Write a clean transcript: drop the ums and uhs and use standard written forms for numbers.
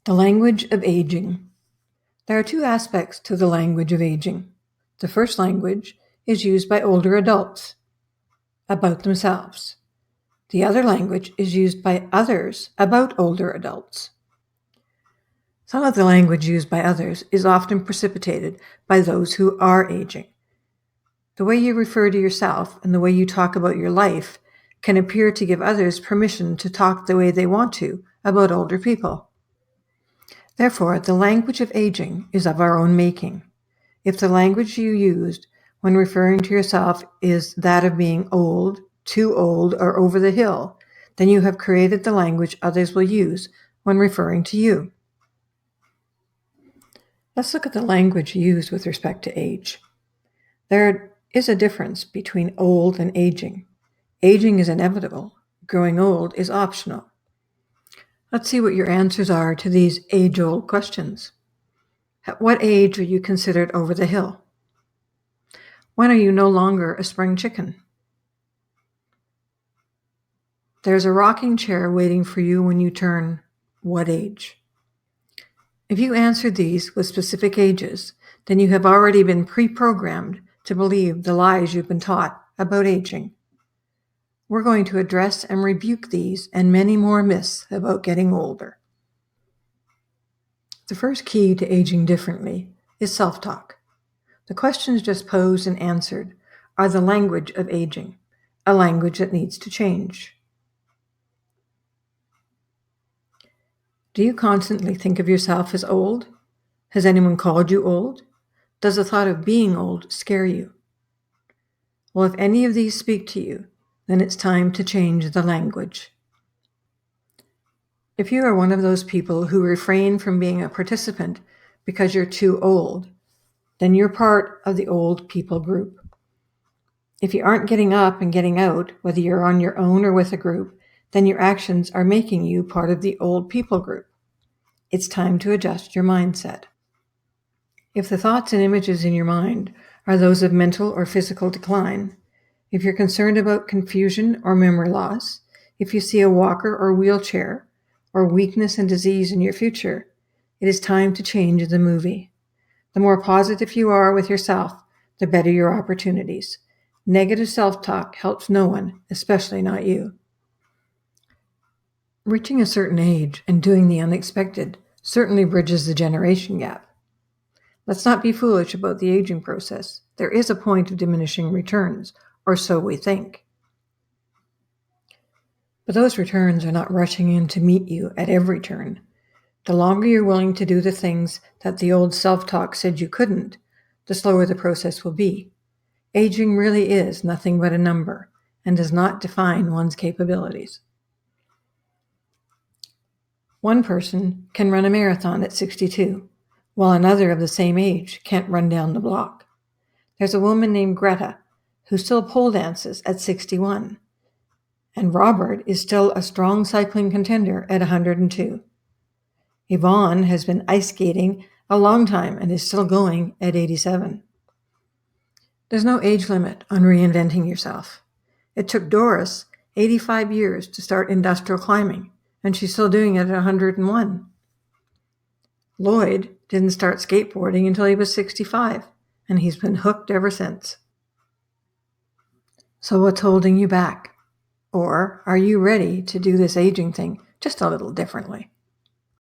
The language of aging. There are two aspects to the language of aging. The first language is used by older adults about themselves. The other language is used by others about older adults. Some of the language used by others is often precipitated by those who are aging. The way you refer to yourself and the way you talk about your life can appear to give others permission to talk the way they want to about older people. Therefore, the language of aging is of our own making. If the language you used when referring to yourself is that of being old, too old, or over the hill, then you have created the language others will use when referring to you. Let's look at the language used with respect to age. There is a difference between old and aging. Aging is inevitable. Growing old is optional. Let's see what your answers are to these age-old questions. At what age are you considered over the hill? When are you no longer a spring chicken? There's a rocking chair waiting for you when you turn what age? If you answered these with specific ages, then you have already been pre-programmed to believe the lies you've been taught about aging. We're going to address and rebuke these and many more myths about getting older. The first key to aging differently is self-talk. The questions just posed and answered are the language of aging, a language that needs to change. Do you constantly think of yourself as old? Has anyone called you old? Does the thought of being old scare you? Well, if any of these speak to you, then it's time to change the language. If you are one of those people who refrain from being a participant because you're too old, then you're part of the old people group. If you aren't getting up and getting out, whether you're on your own or with a group, then your actions are making you part of the old people group. It's time to adjust your mindset. If the thoughts and images in your mind are those of mental or physical decline, if you're concerned about confusion or memory loss, if you see a walker or wheelchair, or weakness and disease in your future, it is time to change the movie. The more positive you are with yourself, the better your opportunities. Negative self-talk helps no one, especially not you. Reaching a certain age and doing the unexpected certainly bridges the generation gap. Let's not be foolish about the aging process. There is a point of diminishing returns, or so we think. But those returns are not rushing in to meet you at every turn. The longer you're willing to do the things that the old self-talk said you couldn't, the slower the process will be. Aging really is nothing but a number and does not define one's capabilities. One person can run a marathon at 62, while another of the same age can't run down the block. There's a woman named Greta who still pole dances at 61, and Robert is still a strong cycling contender at 102. Yvonne has been ice skating a long time and is still going at 87. There's no age limit on reinventing yourself. It took Doris 85 years to start industrial climbing, and she's still doing it at 101. Lloyd didn't start skateboarding until he was 65, and he's been hooked ever since. So what's holding you back? Or are you ready to do this aging thing just a little differently?